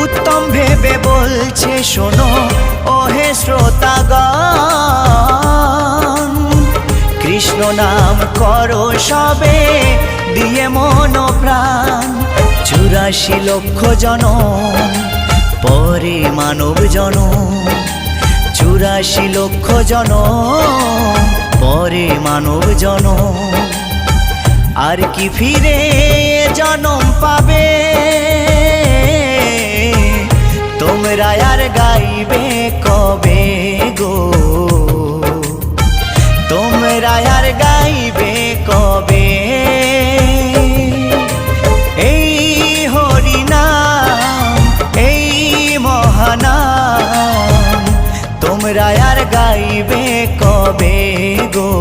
উত্তম ভেবে বলছে শোনো ওহে শ্রোতাগণ, কৃষ্ণ নাম করো সবে দিয়ে মন প্রাণ। 84 লক্ষ জনম পরে মানব জনম, 84 লক্ষ জনম পরে মানব জনম। আর কি ফিরে জনম পাবে তোমরা আর গাইবে কবে গো, তোমরা আর গাইবে কবে। এই হরিনাম এই মহানাম তোমরা আর গাইবে কবে গো।